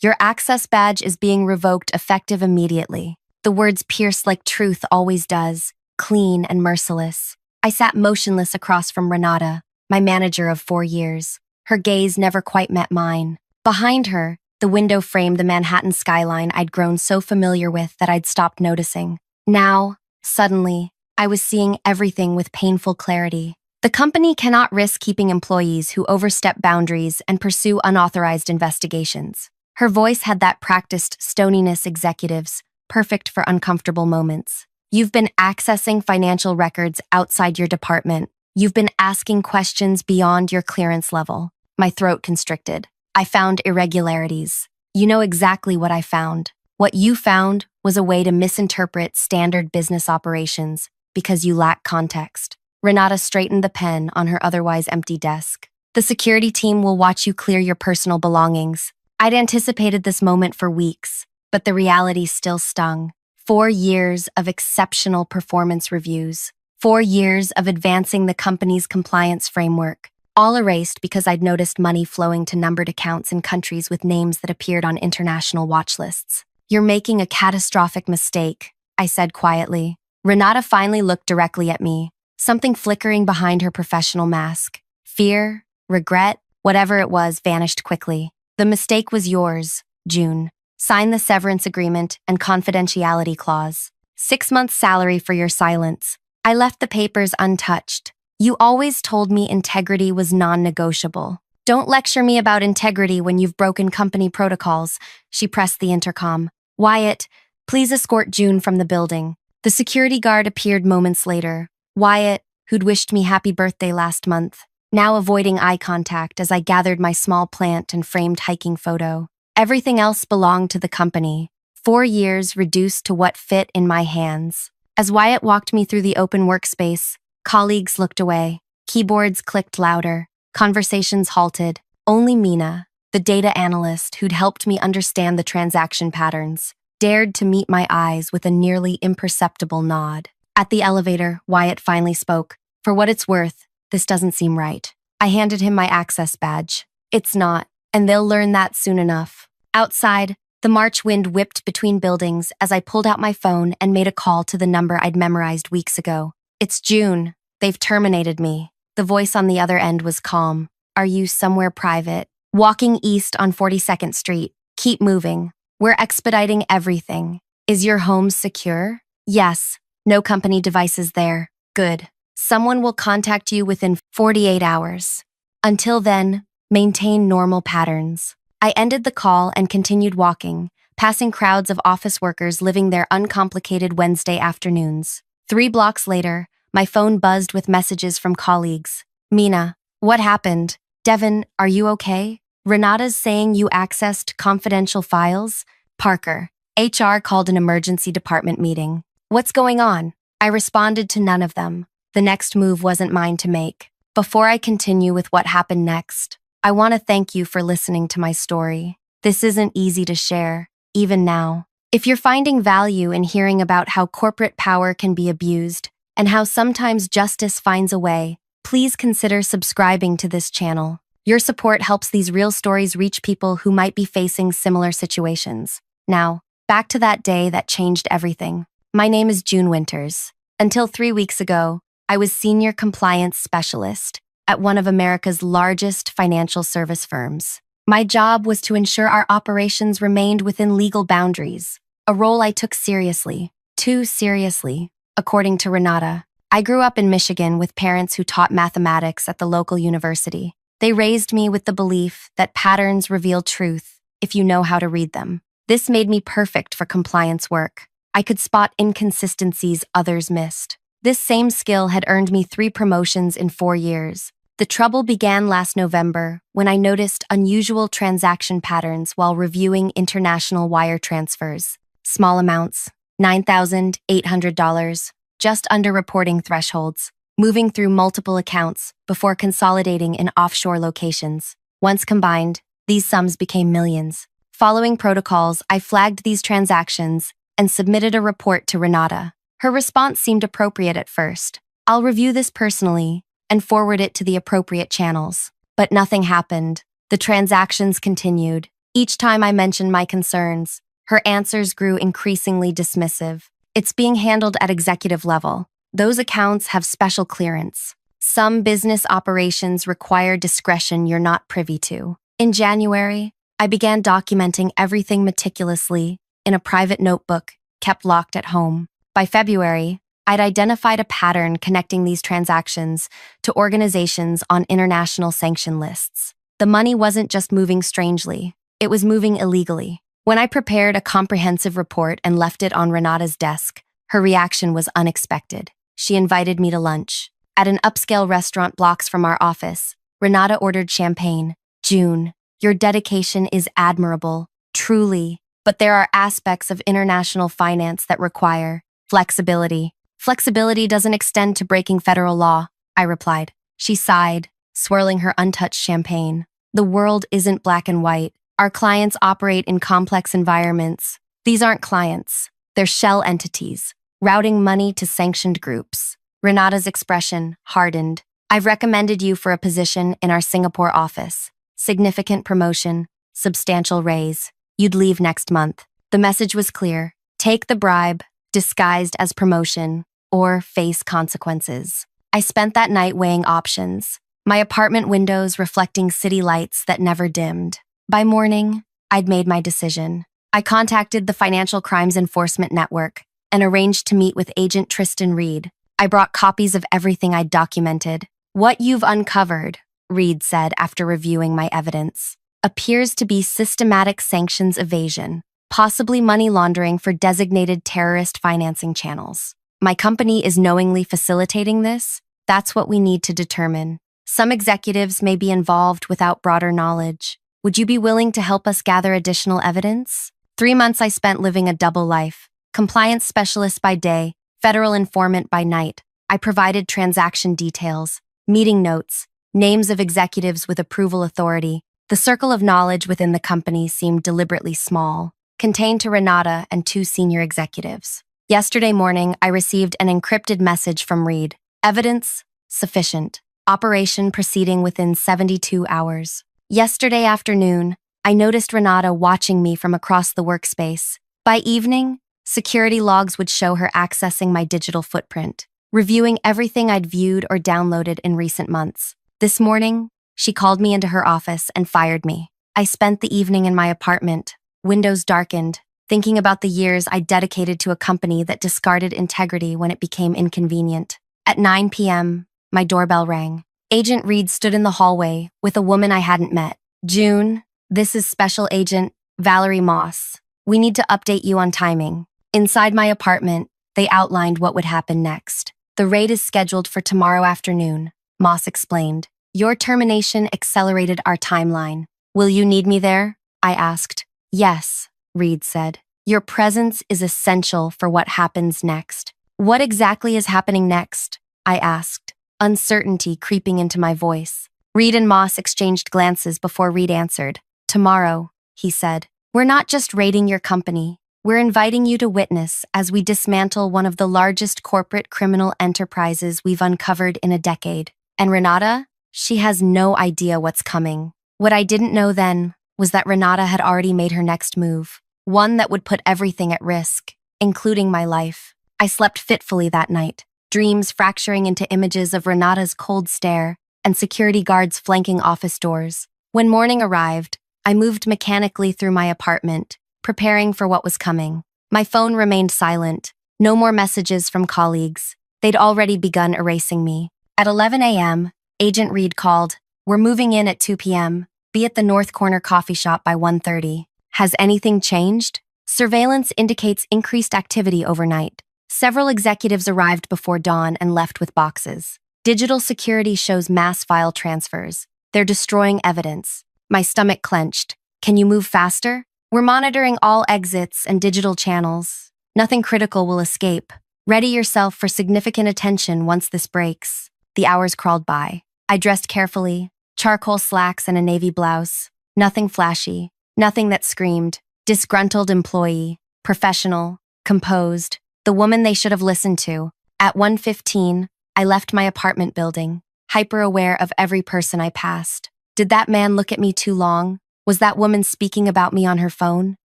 Your access badge is being revoked effective immediately. The words pierced like truth always does, clean and merciless. I sat motionless across from Renata, my manager of 4 years. Her gaze never quite met mine. Behind her, the window framed the Manhattan skyline I'd grown so familiar with that I'd stopped noticing. Now, suddenly, I was seeing everything with painful clarity. The company cannot risk keeping employees who overstep boundaries and pursue unauthorized investigations. Her voice had that practiced stoniness executives, perfect for uncomfortable moments. You've been accessing financial records outside your department. You've been asking questions beyond your clearance level. My throat constricted. I found irregularities. You know exactly what I found. What you found was a way to misinterpret standard business operations because you lack context. Renata straightened the pen on her otherwise empty desk. The security team will watch you clear your personal belongings. I'd anticipated this moment for weeks, but the reality still stung. 4 years of exceptional performance reviews. 4 years of advancing the company's compliance framework. All erased because I'd noticed money flowing to numbered accounts in countries with names that appeared on international watch lists. You're making a catastrophic mistake, I said quietly. Renata finally looked directly at me, something flickering behind her professional mask. Fear, regret, whatever it was vanished quickly. The mistake was yours, June. Sign the severance agreement and confidentiality clause. 6 months' salary for your silence. I left the papers untouched. You always told me integrity was non-negotiable. Don't lecture me about integrity when you've broken company protocols, she pressed the intercom. Wyatt, please escort June from the building. The security guard appeared moments later. Wyatt, who'd wished me happy birthday last month, now avoiding eye contact as I gathered my small plant and framed hiking photo. Everything else belonged to the company. 4 years reduced to what fit in my hands. As Wyatt walked me through the open workspace, colleagues looked away. Keyboards clicked louder. Conversations halted. Only Mina, the data analyst who'd helped me understand the transaction patterns, dared to meet my eyes with a nearly imperceptible nod. At the elevator, Wyatt finally spoke. For what it's worth, this doesn't seem right. I handed him my access badge. It's not, and they'll learn that soon enough. Outside, the March wind whipped between buildings as I pulled out my phone and made a call to the number I'd memorized weeks ago. It's June. They've terminated me. The voice on the other end was calm. Are you somewhere private? Walking east on 42nd Street. Keep moving. We're expediting everything. Is your home secure? Yes. No company devices there. Good. Someone will contact you within 48 hours. Until then, maintain normal patterns. I ended the call and continued walking, passing crowds of office workers living their uncomplicated Wednesday afternoons. 3 blocks later, my phone buzzed with messages from colleagues. Mina, what happened? Devin, are you okay? Renata's saying you accessed confidential files? Parker, HR called an emergency department meeting. What's going on? I responded to none of them. The next move wasn't mine to make. Before I continue with what happened next, I want to thank you for listening to my story. This isn't easy to share, even now. If you're finding value in hearing about how corporate power can be abused and how sometimes justice finds a way, please consider subscribing to this channel. Your support helps these real stories reach people who might be facing similar situations. Now, back to that day that changed everything. My name is June Winters. Until 3 weeks ago, I was Senior Compliance Specialist at one of America's largest financial service firms. My job was to ensure our operations remained within legal boundaries, a role I took seriously, too seriously, according to Renata. I grew up in Michigan with parents who taught mathematics at the local university. They raised me with the belief that patterns reveal truth if you know how to read them. This made me perfect for compliance work. I could spot inconsistencies others missed. This same skill had earned me 3 promotions in 4 years. The trouble began last November when I noticed unusual transaction patterns while reviewing international wire transfers. Small amounts, $9,800, just under reporting thresholds, moving through multiple accounts before consolidating in offshore locations. Once combined, these sums became millions. Following protocols, I flagged these transactions and submitted a report to Renata. Her response seemed appropriate at first. I'll review this personally and forward it to the appropriate channels. But nothing happened. The transactions continued. Each time I mentioned my concerns, her answers grew increasingly dismissive. It's being handled at executive level. Those accounts have special clearance. Some business operations require discretion you're not privy to. In January, I began documenting everything meticulously in a private notebook kept locked at home. By February, I'd identified a pattern connecting these transactions to organizations on international sanction lists. The money wasn't just moving strangely, it was moving illegally. When I prepared a comprehensive report and left it on Renata's desk, her reaction was unexpected. She invited me to lunch. At an upscale restaurant blocks from our office, Renata ordered champagne. "June, your dedication is admirable, truly, but there are aspects of international finance that require flexibility. Flexibility doesn't extend to breaking federal law," I replied. She sighed, swirling her untouched champagne. "The world isn't black and white. Our clients operate in complex environments. These aren't clients. They're shell entities, routing money to sanctioned groups." Renata's expression hardened. "I've recommended you for a position in our Singapore office. Significant promotion, substantial raise. You'd leave next month." The message was clear. Take the bribe, disguised as promotion, or face consequences. I spent that night weighing options, my apartment windows reflecting city lights that never dimmed. By morning, I'd made my decision. I contacted the Financial Crimes Enforcement Network and arranged to meet with Agent Tristan Reed. I brought copies of everything I'd documented. "What you've uncovered," Reed said after reviewing my evidence, "appears to be systematic sanctions evasion, possibly money laundering for designated terrorist financing channels. My company is knowingly facilitating this. That's what we need to determine. Some executives may be involved without broader knowledge. Would you be willing to help us gather additional evidence?" 3 months I spent living a double life. Compliance specialist by day, federal informant by night. I provided transaction details, meeting notes, names of executives with approval authority. The circle of knowledge within the company seemed deliberately small, contained to Renata and 2 senior executives. Yesterday morning, I received an encrypted message from Reed. Evidence sufficient. Operation proceeding within 72 hours. Yesterday afternoon, I noticed Renata watching me from across the workspace. By evening, security logs would show her accessing my digital footprint, reviewing everything I'd viewed or downloaded in recent months. This morning, she called me into her office and fired me. I spent the evening in my apartment, windows darkened, thinking about the years I dedicated to a company that discarded integrity when it became inconvenient. At 9 p.m., my doorbell rang. Agent Reed stood in the hallway with a woman I hadn't met. "June, this is Special Agent Valerie Moss. We need to update you on timing." Inside my apartment, they outlined what would happen next. "The raid is scheduled for tomorrow afternoon," Moss explained. "Your termination accelerated our timeline. Will you need me there?" I asked. "Yes," Reed said. "Your presence is essential for what happens next." "What exactly is happening next?" I asked, uncertainty creeping into my voice. Reed and Moss exchanged glances before Reed answered. "Tomorrow," he said, "we're not just raiding your company. We're inviting you to witness as we dismantle one of the largest corporate criminal enterprises we've uncovered in a decade. And Renata? She has no idea what's coming." What I didn't know then was that Renata had already made her next move, one that would put everything at risk, including my life. I slept fitfully that night, dreams fracturing into images of Renata's cold stare and security guards flanking office doors. When morning arrived, I moved mechanically through my apartment, preparing for what was coming. My phone remained silent, no more messages from colleagues. They'd already begun erasing me. At 11 a.m., Agent Reed called. "We're moving in at 2 p.m. Be at the North Corner coffee shop by 1:30. Has anything changed?" Surveillance indicates increased activity overnight. Several executives arrived before dawn and left with boxes. Digital security shows mass file transfers. They're destroying evidence. My stomach clenched. "Can you move faster?" "We're monitoring all exits and digital channels. Nothing critical will escape. Ready yourself for significant attention once this breaks." The hours crawled by. I dressed carefully, charcoal slacks and a navy blouse. Nothing flashy, nothing that screamed. Disgruntled employee, professional, composed, the woman they should have listened to. At 1:15, I left my apartment building, hyper-aware of every person I passed. Did that man look at me too long? Was that woman speaking about me on her phone?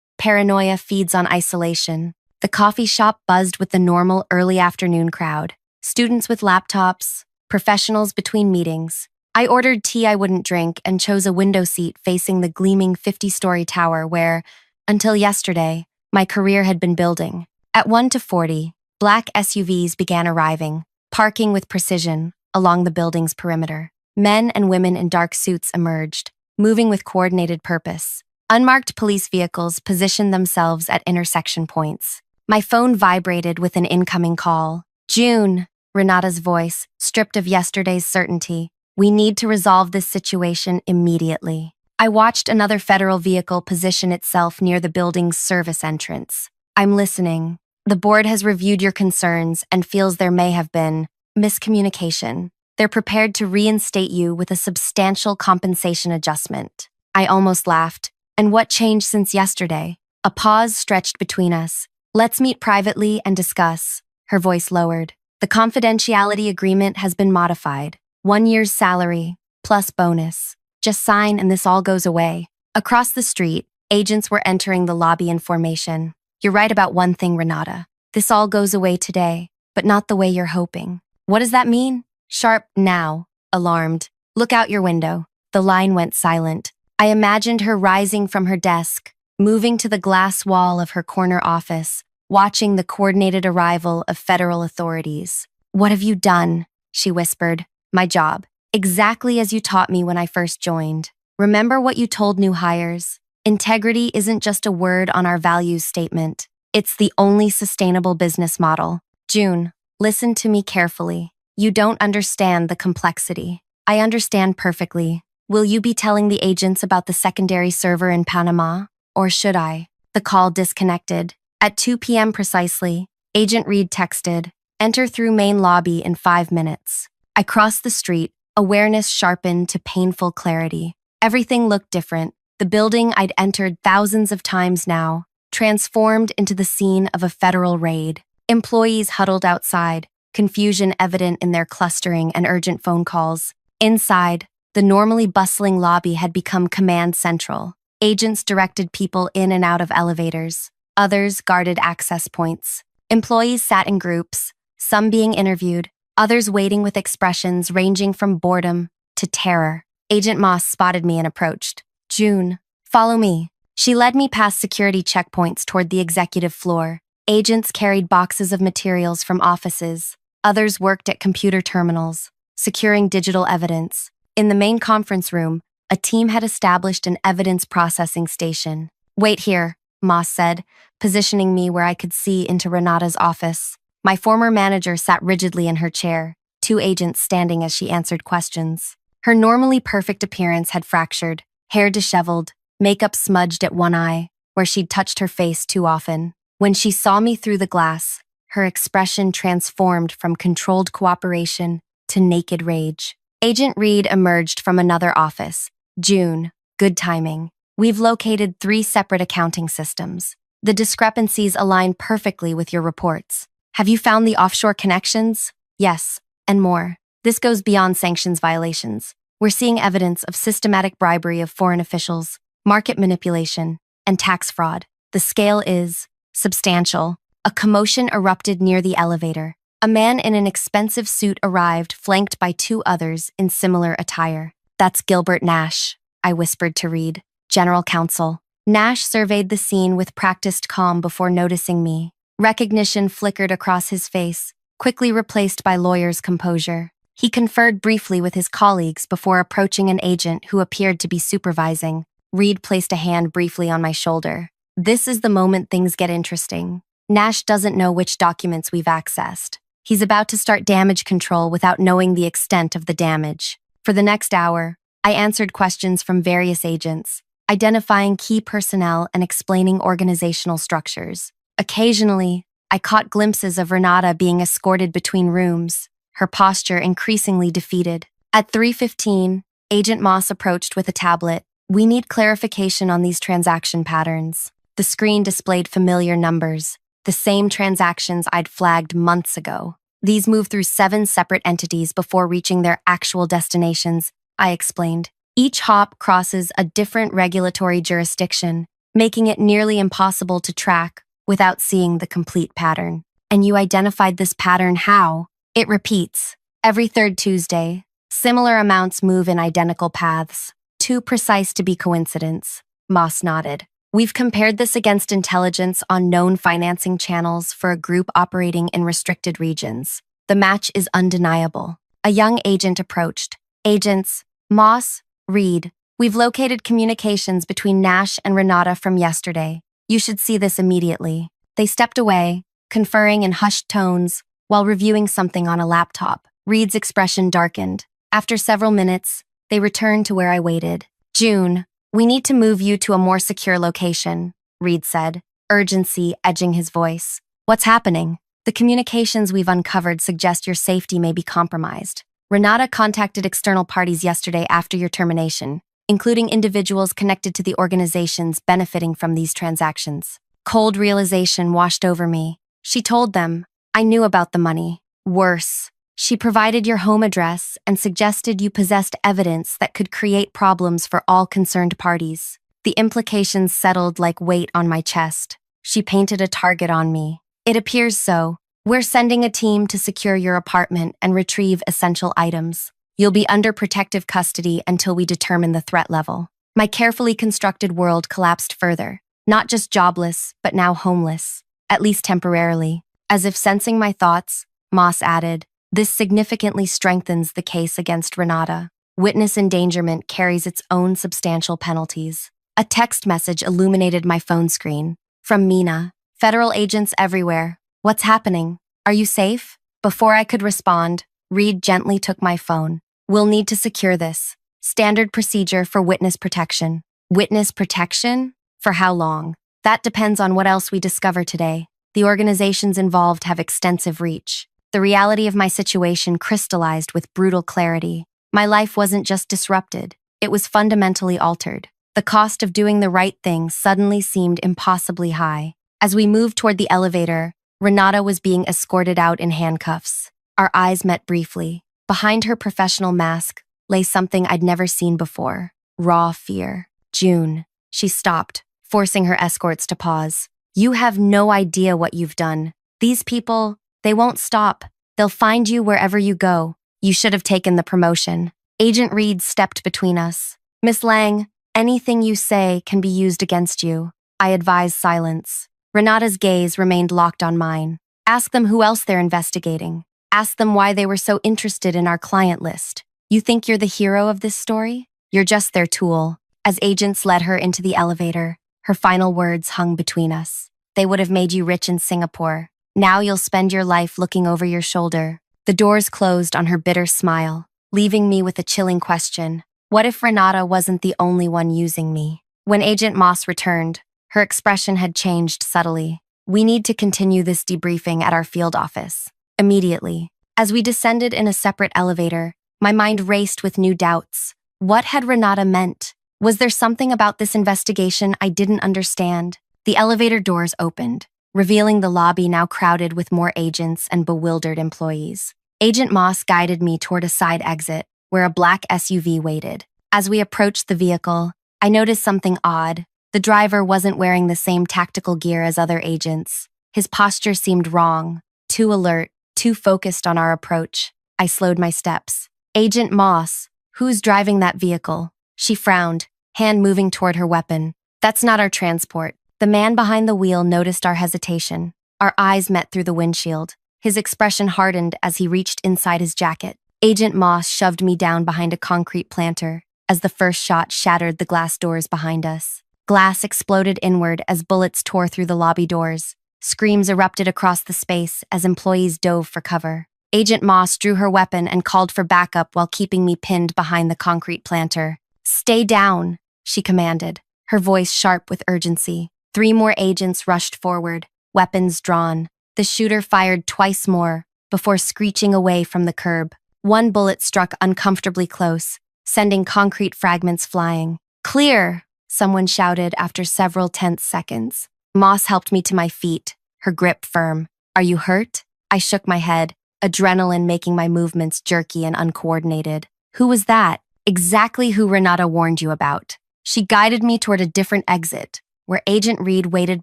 Paranoia feeds on isolation. The coffee shop buzzed with the normal early afternoon crowd. Students with laptops, professionals between meetings. I ordered tea I wouldn't drink and chose a window seat facing the gleaming 50-story tower where, until yesterday, my career had been building. At 1 to 40, black SUVs began arriving, parking with precision along the building's perimeter. Men and women in dark suits emerged, moving with coordinated purpose. Unmarked police vehicles positioned themselves at intersection points. My phone vibrated with an incoming call. June, Renata's voice, stripped of yesterday's certainty. We need to resolve this situation immediately. I watched another federal vehicle position itself near the building's service entrance. I'm listening. The board has reviewed your concerns and feels there may have been miscommunication. They're prepared to reinstate you with a substantial compensation adjustment. I almost laughed. And what changed since yesterday? A pause stretched between us. Let's meet privately and discuss. Her voice lowered. The confidentiality agreement has been modified. 1 year's salary, plus bonus. Just sign and this all goes away. Across the street, agents were entering the lobby in formation. You're right about one thing, Renata. This all goes away today, but not the way you're hoping. What does that mean? Sharp now, alarmed. Look out your window. The line went silent. I imagined her rising from her desk, moving to the glass wall of her corner office, watching the coordinated arrival of federal authorities. What have you done? She whispered. My job. Exactly as you taught me when I first joined. Remember what you told new hires? Integrity isn't just a word on our values statement. It's the only sustainable business model. June, listen to me carefully. You don't understand the complexity. I understand perfectly. Will you be telling the agents about the secondary server in Panama? Or should I? The call disconnected. At 2 p.m. precisely, Agent Reed texted, enter through main lobby in 5 minutes. I crossed the street, awareness sharpened to painful clarity. Everything looked different. The building I'd entered thousands of times now, transformed into the scene of a federal raid. Employees huddled outside, confusion evident in their clustering and urgent phone calls. Inside, the normally bustling lobby had become command central. Agents directed people in and out of elevators. Others guarded access points. Employees sat in groups, some being interviewed, others waiting with expressions ranging from boredom to terror. Agent Moss spotted me and approached. June, follow me. She led me past security checkpoints toward the executive floor. Agents carried boxes of materials from offices. Others worked at computer terminals, securing digital evidence. In the main conference room, a team had established an evidence processing station. Wait here, Moss said, positioning me where I could see into Renata's office. My former manager sat rigidly in her chair, 2 agents standing as she answered questions. Her normally perfect appearance had fractured, hair disheveled, makeup smudged at one eye, where she'd touched her face too often. When she saw me through the glass, her expression transformed from controlled cooperation to naked rage. Agent Reed emerged from another office. June, good timing. We've located 3 separate accounting systems. The discrepancies align perfectly with your reports. Have you found the offshore connections? Yes, and more. This goes beyond sanctions violations. We're seeing evidence of systematic bribery of foreign officials, market manipulation, and tax fraud. The scale is substantial. A commotion erupted near the elevator. A man in an expensive suit arrived, flanked by 2 others in similar attire. That's Gilbert Nash, I whispered to Reed, General Counsel. Nash surveyed the scene with practiced calm before noticing me. Recognition flickered across his face, quickly replaced by lawyer's composure. He conferred briefly with his colleagues before approaching an agent who appeared to be supervising. Reed placed a hand briefly on my shoulder. This is the moment things get interesting. Nash doesn't know which documents we've accessed. He's about to start damage control without knowing the extent of the damage. For the next hour, I answered questions from various agents, identifying key personnel and explaining organizational structures. Occasionally, I caught glimpses of Renata being escorted between rooms, her posture increasingly defeated. At 3:15, Agent Moss approached with a tablet. We need clarification on these transaction patterns. The screen displayed familiar numbers, the same transactions I'd flagged months ago. These move through 7 separate entities before reaching their actual destinations, I explained. Each hop crosses a different regulatory jurisdiction, making it nearly impossible to track without seeing the complete pattern. And you identified this pattern how? It repeats. Every third Tuesday, similar amounts move in identical paths. Too precise to be coincidence. Moss nodded. We've compared this against intelligence on known financing channels for a group operating in restricted regions. The match is undeniable. A young agent approached. Agents, Moss, Reed, we've located communications between Nash and Renata from yesterday. You should see this immediately. They stepped away, conferring in hushed tones, while reviewing something on a laptop. Reed's expression darkened. After several minutes, they returned to where I waited. June, we need to move you to a more secure location, Reed said, urgency edging his voice. What's happening? The communications we've uncovered suggest your safety may be compromised. Renata contacted external parties yesterday after your termination, including individuals connected to the organizations benefiting from these transactions. Cold realization washed over me. She told them, I knew about the money. Worse, she provided your home address and suggested you possessed evidence that could create problems for all concerned parties. The implications settled like weight on my chest. She painted a target on me. It appears so. We're sending a team to secure your apartment and retrieve essential items. You'll be under protective custody until we determine the threat level. My carefully constructed world collapsed further. Not just jobless, but now homeless. At least temporarily. As if sensing my thoughts, Moss added, this significantly strengthens the case against Renata. Witness endangerment carries its own substantial penalties. A text message illuminated my phone screen. From Mina. Federal agents everywhere. What's happening? Are you safe? Before I could respond, Reed gently took my phone. We'll need to secure this. Standard procedure for witness protection. Witness protection? For how long? That depends on what else we discover today. The organizations involved have extensive reach. The reality of my situation crystallized with brutal clarity. My life wasn't just disrupted, it was fundamentally altered. The cost of doing the right thing suddenly seemed impossibly high. As we moved toward the elevator, Renata was being escorted out in handcuffs. Our eyes met briefly. Behind her professional mask lay something I'd never seen before. Raw fear. June. She stopped, forcing her escorts to pause. You have no idea what you've done. These people, they won't stop. They'll find you wherever you go. You should have taken the promotion. Agent Reed stepped between us. Miss Lang, anything you say can be used against you. I advised silence. Renata's gaze remained locked on mine. Ask them who else they're investigating. Ask them why they were so interested in our client list. You think you're the hero of this story? You're just their tool. As agents led her into the elevator, her final words hung between us. They would have made you rich in Singapore. Now you'll spend your life looking over your shoulder. The doors closed on her bitter smile, leaving me with a chilling question. What if Renata wasn't the only one using me? When Agent Moss returned, her expression had changed subtly. We need to continue this debriefing at our field office. Immediately. As we descended in a separate elevator, my mind raced with new doubts. What had Renata meant? Was there something about this investigation I didn't understand? The elevator doors opened, revealing the lobby now crowded with more agents and bewildered employees. Agent Moss guided me toward a side exit, where a black SUV waited. As we approached the vehicle, I noticed something odd. The driver wasn't wearing the same tactical gear as other agents. His posture seemed wrong, too alert, too focused on our approach. I slowed my steps. Agent Moss, who's driving that vehicle? She frowned, hand moving toward her weapon. That's not our transport. The man behind the wheel noticed our hesitation. Our eyes met through the windshield. His expression hardened as he reached inside his jacket. Agent Moss shoved me down behind a concrete planter as the first shot shattered the glass doors behind us. Glass exploded inward as bullets tore through the lobby doors. Screams erupted across the space as employees dove for cover. Agent Moss drew her weapon and called for backup while keeping me pinned behind the concrete planter. Stay down, she commanded, her voice sharp with urgency. 3 more agents rushed forward, weapons drawn. The shooter fired twice more before screeching away from the curb. 1 bullet struck uncomfortably close, sending concrete fragments flying. Clear! Someone shouted after several tense seconds. Moss helped me to my feet, her grip firm. Are you hurt? I shook my head, adrenaline making my movements jerky and uncoordinated. Who was that? Exactly who Renata warned you about. She guided me toward a different exit, where Agent Reed waited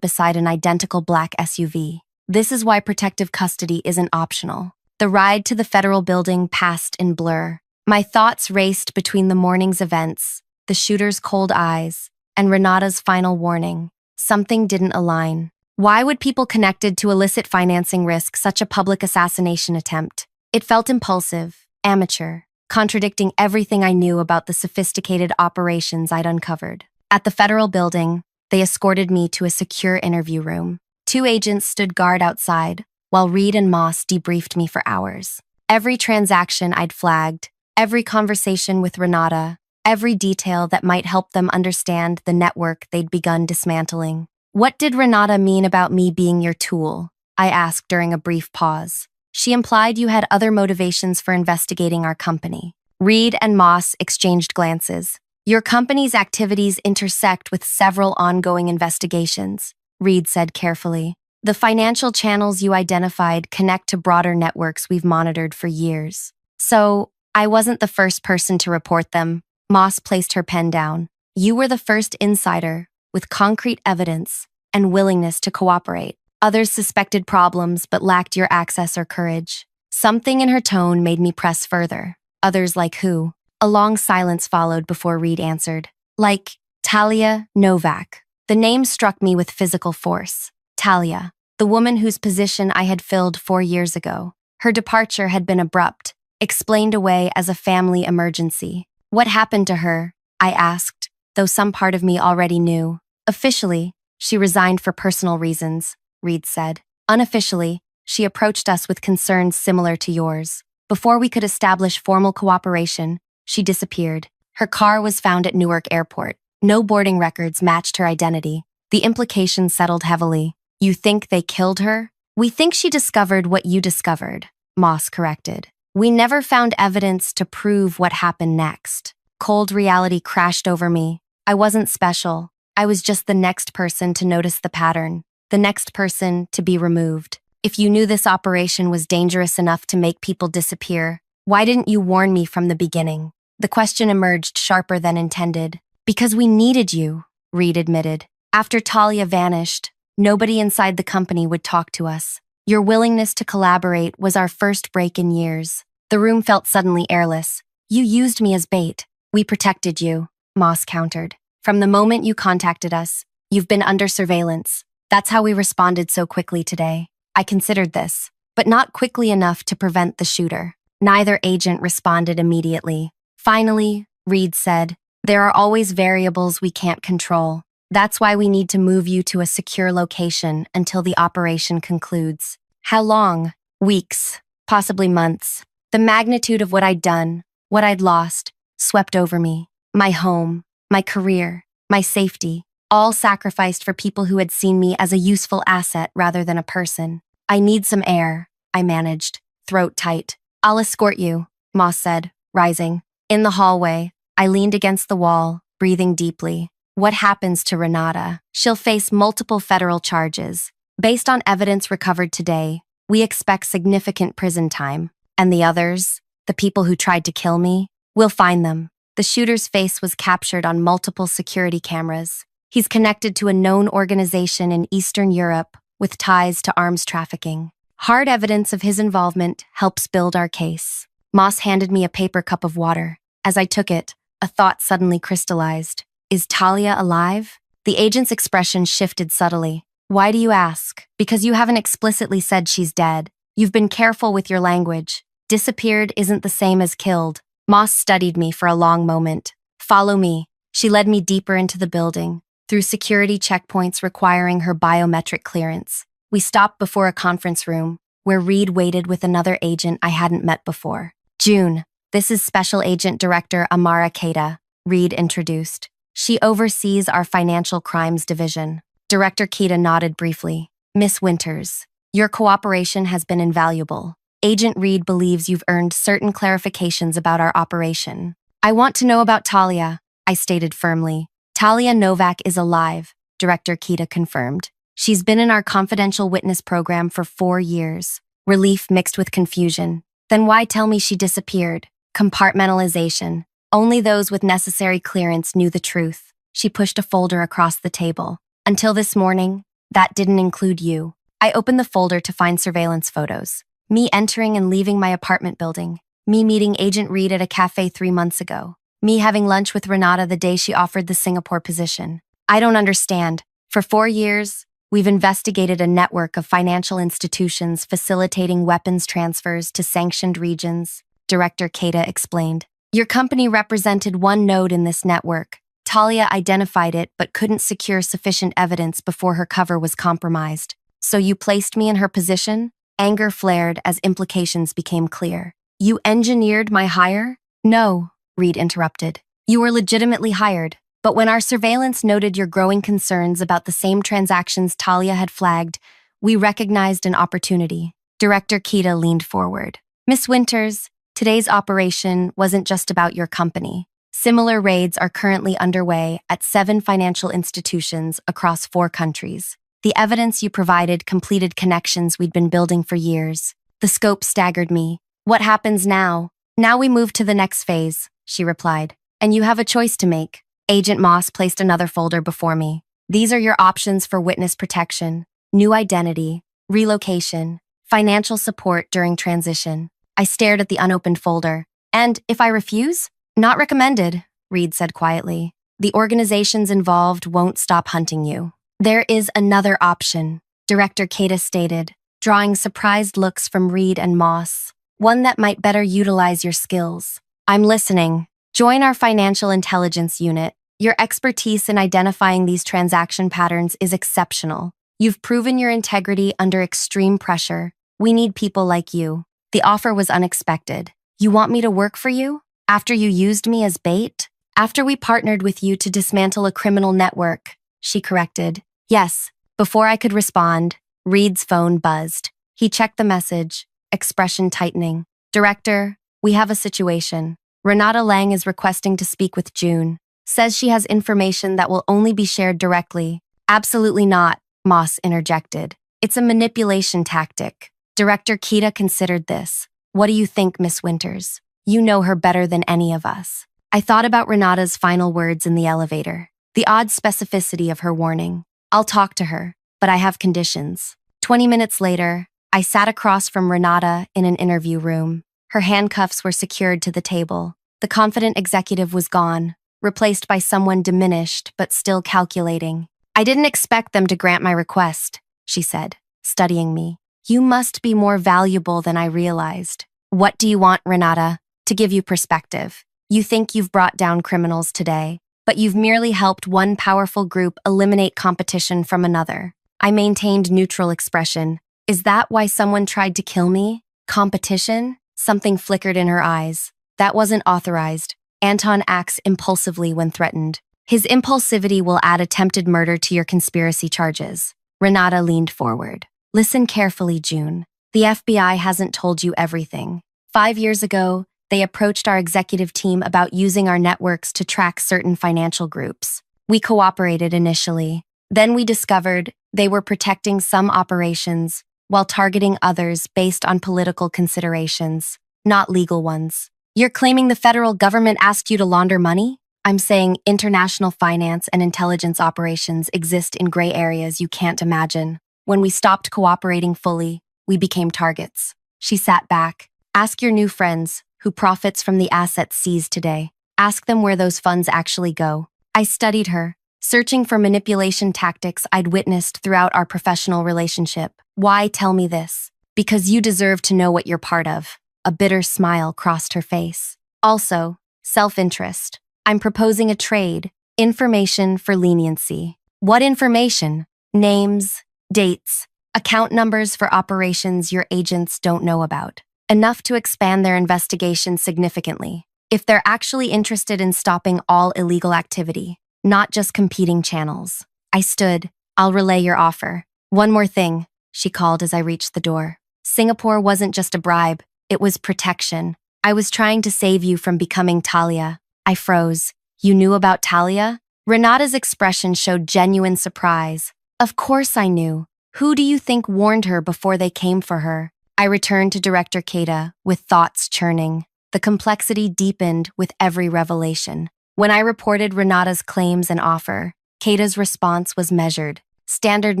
beside an identical black SUV. This is why protective custody isn't optional. The ride to the federal building passed in blur. My thoughts raced between the morning's events, the shooter's cold eyes, and Renata's final warning. Something didn't align. Why would people connected to illicit financing risk such a public assassination attempt? It felt impulsive, amateur, contradicting everything I knew about the sophisticated operations I'd uncovered. At the federal building, they escorted me to a secure interview room. 2 agents stood guard outside, while Reed and Moss debriefed me for hours. Every transaction I'd flagged, every conversation with Renata, every detail that might help them understand the network they'd begun dismantling. What did Renata mean about me being your tool? I asked during a brief pause. She implied you had other motivations for investigating our company. Reed and Moss exchanged glances. Your company's activities intersect with several ongoing investigations, Reed said carefully. The financial channels you identified connect to broader networks we've monitored for years. So, I wasn't the first person to report them. Moss placed her pen down. You were the first insider, with concrete evidence and willingness to cooperate. Others suspected problems but lacked your access or courage. Something in her tone made me press further. Others like who? A long silence followed before Reed answered. Like Talia Novak. The name struck me with physical force. Talia, the woman whose position I had filled 4 years ago. Her departure had been abrupt, explained away as a family emergency. What happened to her? I asked, though some part of me already knew. Officially, she resigned for personal reasons, Reed said. Unofficially, she approached us with concerns similar to yours. Before we could establish formal cooperation, she disappeared. Her car was found at Newark Airport. No boarding records matched her identity. The implications settled heavily. You think they killed her? We think she discovered what you discovered, Moss corrected. We never found evidence to prove what happened next. Cold reality crashed over me. I wasn't special. I was just the next person to notice the pattern, the next person to be removed. If you knew this operation was dangerous enough to make people disappear, why didn't you warn me from the beginning? The question emerged sharper than intended. Because we needed you, Reed admitted. After Talia vanished, nobody inside the company would talk to us. Your willingness to collaborate was our first break in years. The room felt suddenly airless. You used me as bait. We protected you, Moss countered. From the moment you contacted us, you've been under surveillance. That's how we responded so quickly today. I considered this, but not quickly enough to prevent the shooter. Neither agent responded immediately. Finally, Reed said, there are always variables we can't control. That's why we need to move you to a secure location until the operation concludes. How long? Weeks, possibly months. The magnitude of what I'd done, what I'd lost, swept over me. My home, my career, my safety, all sacrificed for people who had seen me as a useful asset rather than a person. I need some air, I managed, throat tight. I'll escort you, Moss said, rising. In the hallway, I leaned against the wall, breathing deeply. What happens to Renata? She'll face multiple federal charges. Based on evidence recovered today, we expect significant prison time. And the others, the people who tried to kill me, we'll find them. The shooter's face was captured on multiple security cameras. He's connected to a known organization in Eastern Europe with ties to arms trafficking. Hard evidence of his involvement helps build our case. Moss handed me a paper cup of water. As I took it, a thought suddenly crystallized. Is Talia alive? The agent's expression shifted subtly. Why do you ask? Because you haven't explicitly said she's dead. You've been careful with your language. Disappeared isn't the same as killed. Moss studied me for a long moment. Follow me. She led me deeper into the building, through security checkpoints requiring her biometric clearance. We stopped before a conference room, where Reed waited with another agent I hadn't met before. June, this is Special Agent Director Amara Keita, Reed introduced. She oversees our Financial Crimes Division. Director Keita nodded briefly. Miss Winters, your cooperation has been invaluable. Agent Reed believes you've earned certain clarifications about our operation. I want to know about Talia, I stated firmly. Talia Novak is alive, Director Keita confirmed. She's been in our confidential witness program for 4 years. Relief mixed with confusion. Then why tell me she disappeared? Compartmentalization. Only those with necessary clearance knew the truth. She pushed a folder across the table. Until this morning, that didn't include you. I opened the folder to find surveillance photos. Me entering and leaving my apartment building. Me meeting Agent Reed at a cafe 3 months ago. Me having lunch with Renata the day she offered the Singapore position. I don't understand. For 4 years, we've investigated a network of financial institutions facilitating weapons transfers to sanctioned regions, Director Keita explained. Your company represented one node in this network. Talia identified it but couldn't secure sufficient evidence before her cover was compromised. So you placed me in her position? Anger flared as implications became clear. You engineered my hire? No, Reed interrupted. You were legitimately hired, but when our surveillance noted your growing concerns about the same transactions Talia had flagged, we recognized an opportunity. Director Keita leaned forward. Miss Winters, today's operation wasn't just about your company. Similar raids are currently underway at 7 financial institutions across 4 countries. The evidence you provided completed connections we'd been building for years. The scope staggered me. What happens now? Now we move to the next phase, she replied. And you have a choice to make. Agent Moss placed another folder before me. These are your options for witness protection, new identity, relocation, financial support during transition. I stared at the unopened folder. And if I refuse? Not recommended, Reed said quietly. The organizations involved won't stop hunting you. There is another option, Director Keita stated, drawing surprised looks from Reed and Moss. One that might better utilize your skills. I'm listening. Join our financial intelligence unit. Your expertise in identifying these transaction patterns is exceptional. You've proven your integrity under extreme pressure. We need people like you. The offer was unexpected. You want me to work for you? After you used me as bait? After we partnered with you to dismantle a criminal network, she corrected. Yes. Before I could respond, Reed's phone buzzed. He checked the message, expression tightening. Director, we have a situation. Renata Lang is requesting to speak with June. Says she has information that will only be shared directly. Absolutely not, Moss interjected. It's a manipulation tactic. Director Keita considered this. What do you think, Miss Winters? You know her better than any of us. I thought about Renata's final words in the elevator. The odd specificity of her warning. I'll talk to her, but I have conditions. 20 minutes later, I sat across from Renata in an interview room. Her handcuffs were secured to the table. The confident executive was gone, replaced by someone diminished but still calculating. I didn't expect them to grant my request, she said, studying me. You must be more valuable than I realized. What do you want, Renata? To give you perspective, you think you've brought down criminals today, but you've merely helped one powerful group eliminate competition from another. I maintained neutral expression. Is that why someone tried to kill me? Competition? Something flickered in her eyes. That wasn't authorized. Anton acts impulsively when threatened. His impulsivity will add attempted murder to your conspiracy charges. Renata leaned forward. Listen carefully, June. The FBI hasn't told you everything. 5 years ago, they approached our executive team about using our networks to track certain financial groups. We cooperated initially. Then we discovered they were protecting some operations while targeting others based on political considerations, not legal ones. You're claiming the federal government asked you to launder money? I'm saying international finance and intelligence operations exist in gray areas you can't imagine. When we stopped cooperating fully, we became targets. She sat back. Ask your new friends, who profits from the assets seized today. Ask them where those funds actually go. I studied her, searching for manipulation tactics I'd witnessed throughout our professional relationship. Why tell me this? Because you deserve to know what you're part of. A bitter smile crossed her face. Also, self-interest. I'm proposing a trade. Information for leniency. What information? Names, dates, account numbers for operations your agents don't know about. Enough to expand their investigation significantly. If they're actually interested in stopping all illegal activity, not just competing channels. I stood. I'll relay your offer. One more thing, she called as I reached the door. Singapore wasn't just a bribe, it was protection. I was trying to save you from becoming Talia. I froze. You knew about Talia? Renata's expression showed genuine surprise. Of course I knew. Who do you think warned her before they came for her? I returned to Director Keita with thoughts churning. The complexity deepened with every revelation. When I reported Renata's claims and offer, Keita's response was measured. Standard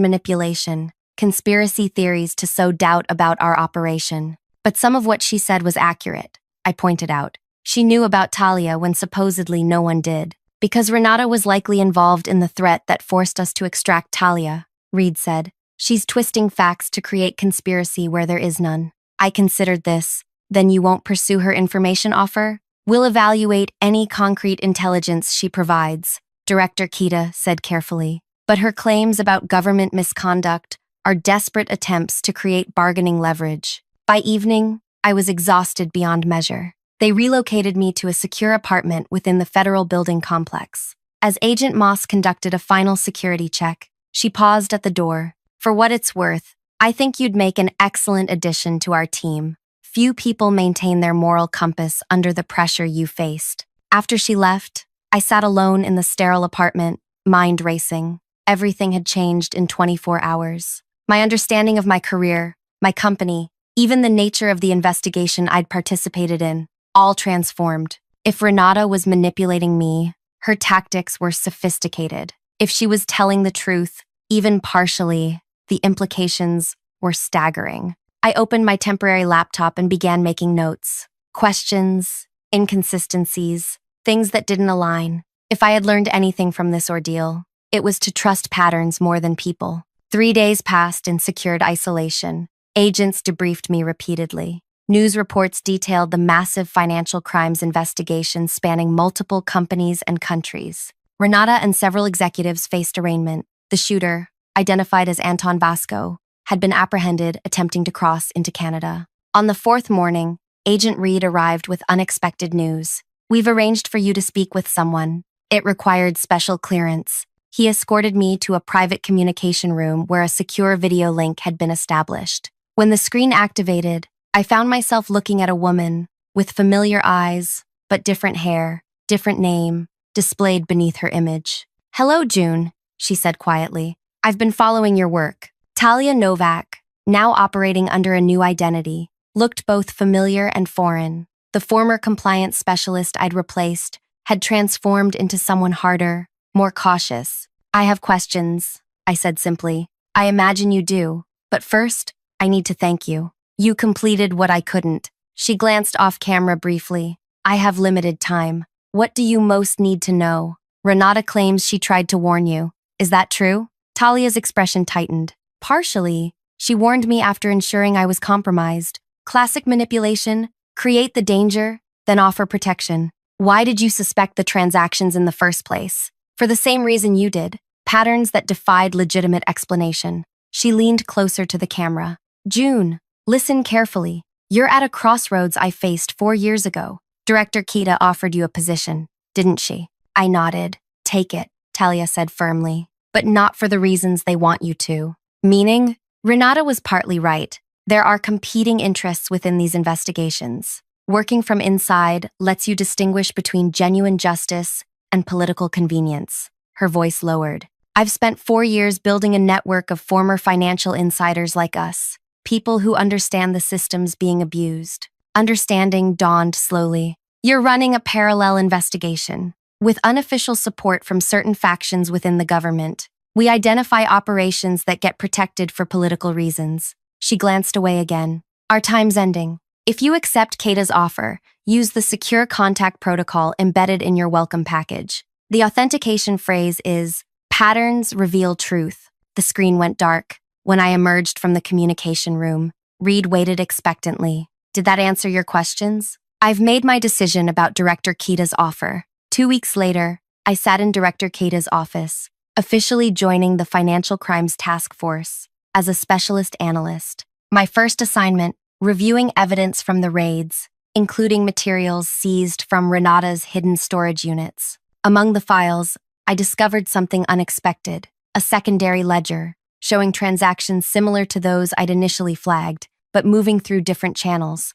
manipulation, conspiracy theories to sow doubt about our operation. But some of what she said was accurate, I pointed out. She knew about Talia when supposedly no one did. Because Renata was likely involved in the threat that forced us to extract Talia, Reed said. She's twisting facts to create conspiracy where there is none. I considered this. Then you won't pursue her information offer? We'll evaluate any concrete intelligence she provides, Director Keita said carefully. But her claims about government misconduct are desperate attempts to create bargaining leverage. By evening, I was exhausted beyond measure. They relocated me to a secure apartment within the federal building complex. As Agent Moss conducted a final security check, she paused at the door. For what it's worth, I think you'd make an excellent addition to our team. Few people maintain their moral compass under the pressure you faced. After she left, I sat alone in the sterile apartment, mind racing. Everything had changed in 24 hours. My understanding of my career, my company, even the nature of the investigation I'd participated in, all transformed. If Renata was manipulating me, her tactics were sophisticated. If she was telling the truth, even partially, the implications were staggering. I opened my temporary laptop and began making notes. Questions, inconsistencies, things that didn't align. If I had learned anything from this ordeal, it was to trust patterns more than people. 3 days passed in secured isolation. Agents debriefed me repeatedly. News reports detailed the massive financial crimes investigation spanning multiple companies and countries. Renata and several executives faced arraignment. The shooter, identified as Anton Vasco, had been apprehended attempting to cross into Canada. On the 4th morning, Agent Reed arrived with unexpected news. We've arranged for you to speak with someone. It required special clearance. He escorted me to a private communication room where a secure video link had been established. When the screen activated, I found myself looking at a woman with familiar eyes, but different hair, different name, displayed beneath her image. Hello, June, she said quietly. I've been following your work. Talia Novak, now operating under a new identity, looked both familiar and foreign. The former compliance specialist I'd replaced had transformed into someone harder, more cautious. I have questions, I said simply. I imagine you do, but first, I need to thank you. You completed what I couldn't. She glanced off camera briefly. I have limited time. What do you most need to know? Renata claims she tried to warn you. Is that true? Talia's expression tightened. Partially, she warned me after ensuring I was compromised. Classic manipulation, create the danger, then offer protection. Why did you suspect the transactions in the first place? For the same reason you did, patterns that defied legitimate explanation. She leaned closer to the camera. June, listen carefully. You're at a crossroads I faced 4 years ago. Director Keita offered you a position, didn't she? I nodded. Take it, Talia said firmly, but not for the reasons they want you to. Meaning, Renata was partly right. There are competing interests within these investigations. Working from inside lets you distinguish between genuine justice and political convenience. Her voice lowered. I've spent 4 years building a network of former financial insiders like us, people who understand the systems being abused. Understanding dawned slowly. You're running a parallel investigation. With unofficial support from certain factions within the government, we identify operations that get protected for political reasons. She glanced away again. Our time's ending. If you accept Keita's offer, use the secure contact protocol embedded in your welcome package. The authentication phrase is, patterns reveal truth. The screen went dark. When I emerged from the communication room, Reed waited expectantly. Did that answer your questions? I've made my decision about Director Keita's offer. 2 weeks later, I sat in Director Keita's office, officially joining the Financial Crimes Task Force as a specialist analyst. My first assignment, reviewing evidence from the raids, including materials seized from Renata's hidden storage units. Among the files, I discovered something unexpected, a secondary ledger, showing transactions similar to those I'd initially flagged, but moving through different channels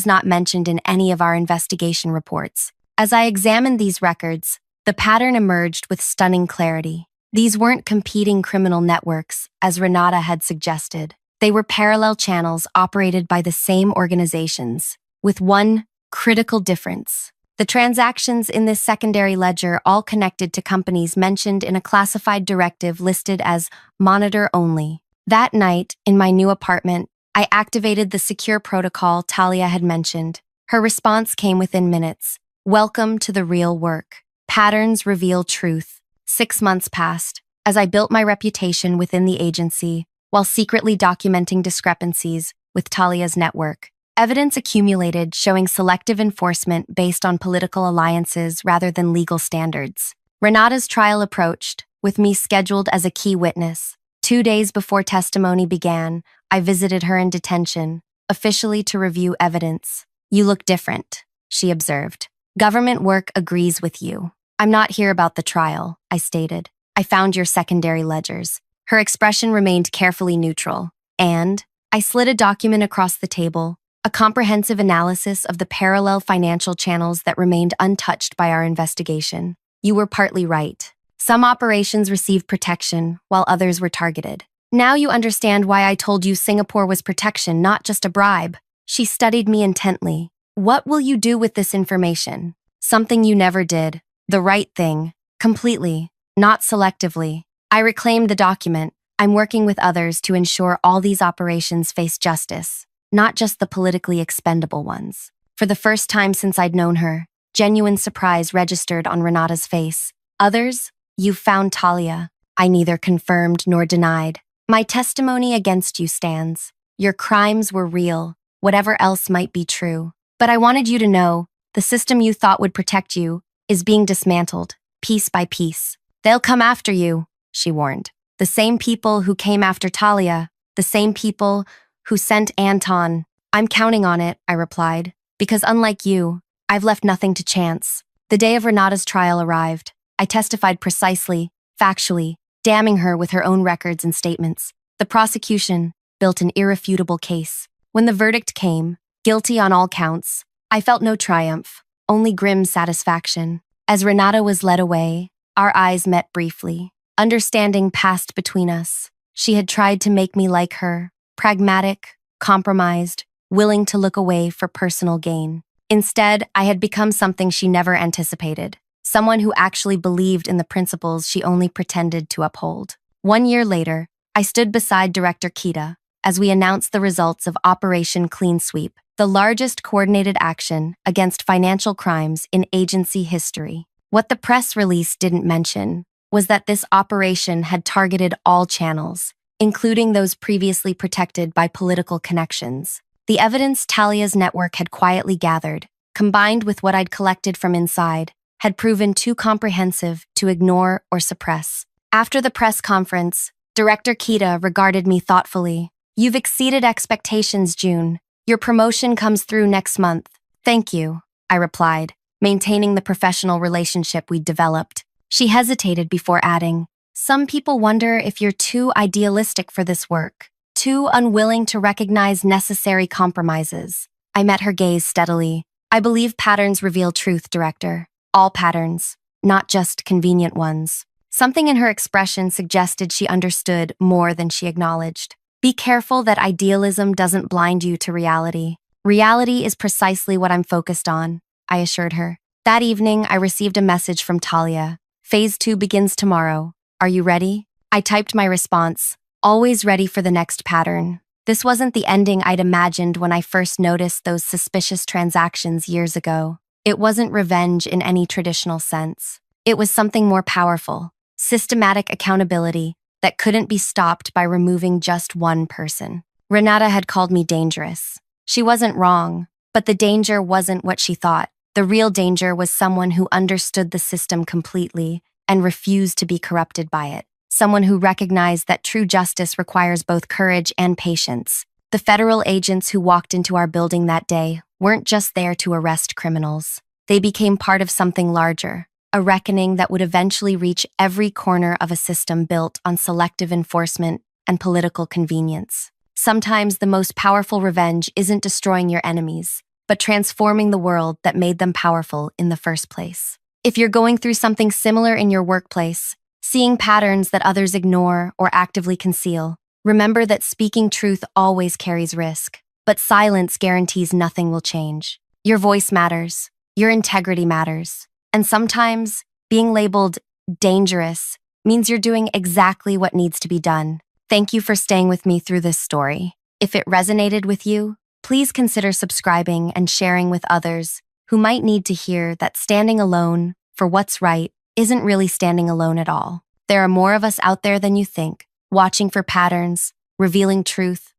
not mentioned in any of our investigation reports. As I examined these records, the pattern emerged with stunning clarity. These weren't competing criminal networks, as Renata had suggested. They were parallel channels operated by the same organizations, with one Critical difference. The transactions in this secondary ledger all connected to companies mentioned in a classified directive listed as monitor only. That night, in my new apartment, I activated the secure protocol Talia had mentioned. Her response came within minutes. Welcome to the real work. Patterns reveal truth. 6 months passed as I built my reputation within the agency while secretly documenting discrepancies with Talia's network. Evidence accumulated showing selective enforcement based on political alliances rather than legal standards. Renata's trial approached, with me scheduled as a key witness. 2 days before testimony began, I visited her in detention, officially to review evidence. You look different, she observed. Government work agrees with you. I'm not here about the trial, I stated. I found your secondary ledgers. Her expression remained carefully neutral, and I slid a document across the table, a comprehensive analysis of the parallel financial channels that remained untouched by our investigation. You were partly right. Some operations received protection, while others were targeted. Now you understand why I told you Singapore was protection, not just a bribe. She studied me intently. What will you do with this information? Something you never did. The right thing. Completely. Not selectively. I reclaimed the document. I'm working with others to ensure all these operations face justice, not just the politically expendable ones. For the first time since I'd known her, genuine surprise registered on Renata's face. Others? You found Talia. I neither confirmed nor denied. My testimony against you stands. Your crimes were real, whatever else might be true. But I wanted you to know, the system you thought would protect you is being dismantled, piece by piece. They'll come after you, she warned. The same people who came after Talia, the same people who sent Anton. I'm counting on it, I replied, because unlike you, I've left nothing to chance. The day of Renata's trial arrived. I testified precisely, factually, damning her with her own records and statements. The prosecution built an irrefutable case. When the verdict came, guilty on all counts, I felt no triumph, only grim satisfaction. As Renata was led away, our eyes met briefly. Understanding passed between us. She had tried to make me like her, pragmatic, compromised, willing to look away for personal gain. Instead, I had become something she never anticipated, someone who actually believed in the principles she only pretended to uphold. 1 year later, I stood beside Director Kita as we announced the results of Operation Clean Sweep, the largest coordinated action against financial crimes in agency history. What the press release didn't mention was that this operation had targeted all channels, including those previously protected by political connections. The evidence Talia's network had quietly gathered, combined with what I'd collected from inside, had proven too comprehensive to ignore or suppress. After the press conference, Director Kita regarded me thoughtfully. You've exceeded expectations, June. Your promotion comes through next month. Thank you, I replied, maintaining the professional relationship we'd developed. She hesitated before adding, some people wonder if you're too idealistic for this work, too unwilling to recognize necessary compromises. I met her gaze steadily. I believe patterns reveal truth, Director. All patterns, not just convenient ones. Something in her expression suggested she understood more than she acknowledged. Be careful that idealism doesn't blind you to reality. Reality is precisely what I'm focused on, I assured her. That evening, I received a message from Talia. Phase 2 begins tomorrow. Are you ready? I typed my response, always ready for the next pattern. This wasn't the ending I'd imagined when I first noticed those suspicious transactions years ago. It wasn't revenge in any traditional sense. It was something more powerful, systematic accountability that couldn't be stopped by removing just one person. Renata had called me dangerous. She wasn't wrong, but the danger wasn't what she thought. The real danger was someone who understood the system completely and refused to be corrupted by it. Someone who recognized that true justice requires both courage and patience. The federal agents who walked into our building that day weren't just there to arrest criminals. They became part of something larger, a reckoning that would eventually reach every corner of a system built on selective enforcement and political convenience. Sometimes the most powerful revenge isn't destroying your enemies, but transforming the world that made them powerful in the first place. If you're going through something similar in your workplace, seeing patterns that others ignore or actively conceal, remember that speaking truth always carries risk, but silence guarantees nothing will change. Your voice matters. Your integrity matters. And sometimes being labeled dangerous means you're doing exactly what needs to be done. Thank you for staying with me through this story. If it resonated with you, please consider subscribing and sharing with others who might need to hear that standing alone for what's right isn't really standing alone at all. There are more of us out there than you think, watching for patterns, revealing truth,